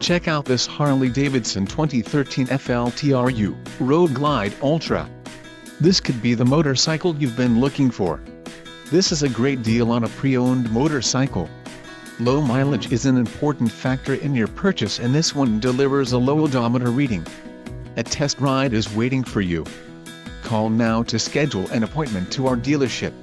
Check out this Harley-Davidson 2013 FLTRU Road Glide Ultra. This could be the motorcycle you've been looking for. This is a great deal on a pre-owned motorcycle. Low mileage is an important factor in your purchase, and this one delivers a low odometer reading. A test ride is waiting for you. Call now to schedule an appointment to our dealership.